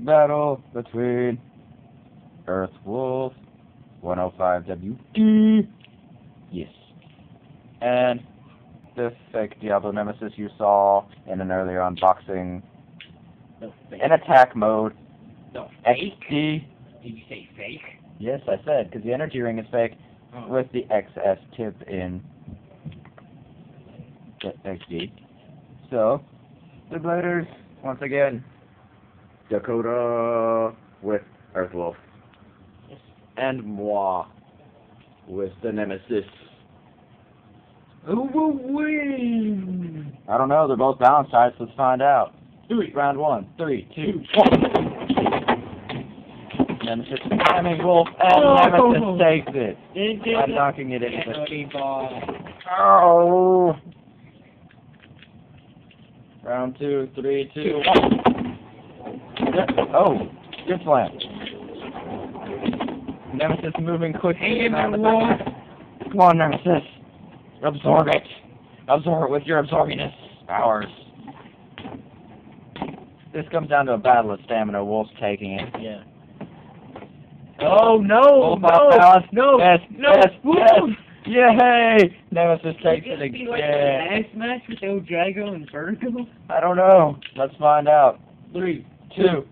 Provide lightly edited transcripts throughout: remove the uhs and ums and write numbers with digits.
big battle between Earth Wolf 105 WD, yes, and the fake Diablo Nemesis you saw in an earlier unboxing. In attack mode. No, fake? XD. Did you say fake? Yes, I said, because the energy ring is fake with the XS tip in the XD. So, the bladers, once again, Dakota with Earthwolf. Yes. And moi with the Nemesis. Who will win? I don't know, they're both balanced types, let's find out. Round 1, 3, 2, 1. Nemesis spamming Wolf, and Nemesis takes it. I'm knocking it into the... Oh! Round 2, 3, 2, 1. Oh, good slam. Nemesis moving quickly. Come on, Nemesis. Absorb it. Absorb it with your absorbiness powers. This comes down to a battle of stamina. Wolf's taking it. Yeah. Oh no! Wolf No! No! Yes! No! Yes! Yes! Yay! Nemesis takes it again. Like the last match with El Drago and Virgo? I don't know. Let's find out. 3, 2.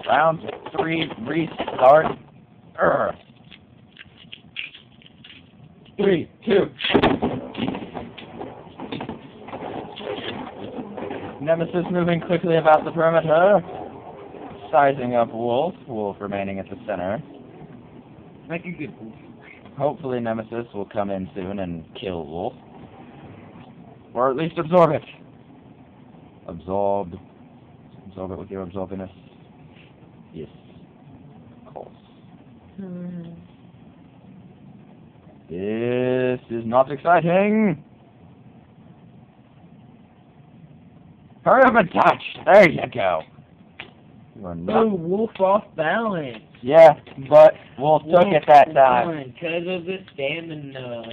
Round 3. Restart. 3, 2. Nemesis moving quickly about the perimeter. Sizing up Wolf. Wolf remaining at the center. Like a good Wolf. Hopefully Nemesis will come in soon and kill Wolf. Or at least absorb it. Absorb it with your absorbiness. Yes. Of course. This is not exciting. Hurry up and touch. There you go. You are not... Oh, Wolf off balance. Yeah, but Wolf took it that time. Because of the stamina.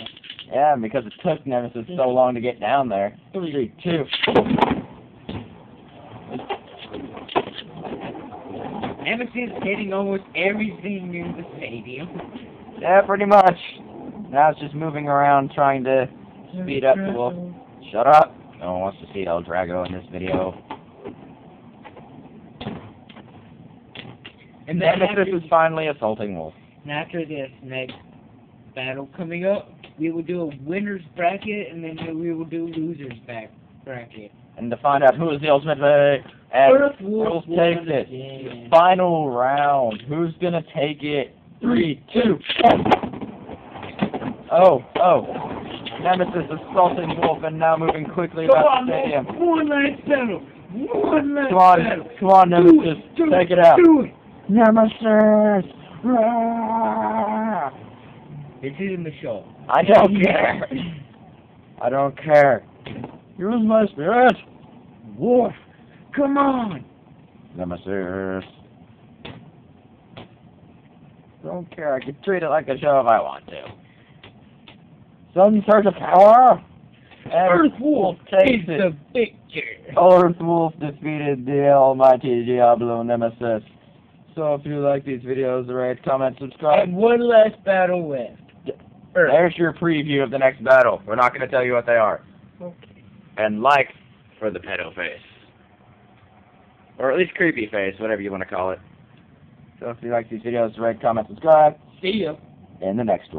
Yeah, because it took Nemesis so long to get down there. 3, 2. Nemesis hitting almost everything in the stadium. Yeah, pretty much. Now it's just moving around trying to speed up the Wolf. Shut up. No one wants to see El Drago in this video. And then Nemesis is finally assaulting Wolf. And after this next battle coming up, we will do a winner's bracket, and then we will do loser's bracket. And to find out who is the ultimate victor, and Wolf takes it. The final round. Who's gonna take it? 3, 2, 1. Oh. Nemesis assaulting Wolf and now moving quickly about the stadium. One last battle. One last battle. Come on, Nemesis. Take it out. Do it. Nemesis! This isn't the show. I don't care. I don't care. Use my spirit. Wolf, come on. Nemesis. Don't care. I can treat it like a show if I want to. Some surge of power. Earth Wolf takes the victory. Earth Wolf defeated the almighty Diablo Nemesis. So if you like these videos, rate, comment, subscribe. And one last battle left. There's your preview of the next battle. We're not going to tell you what they are. Okay. And like for the pedo face. Or at least creepy face, whatever you want to call it. So if you like these videos, rate, comment, subscribe. See ya. In the next one.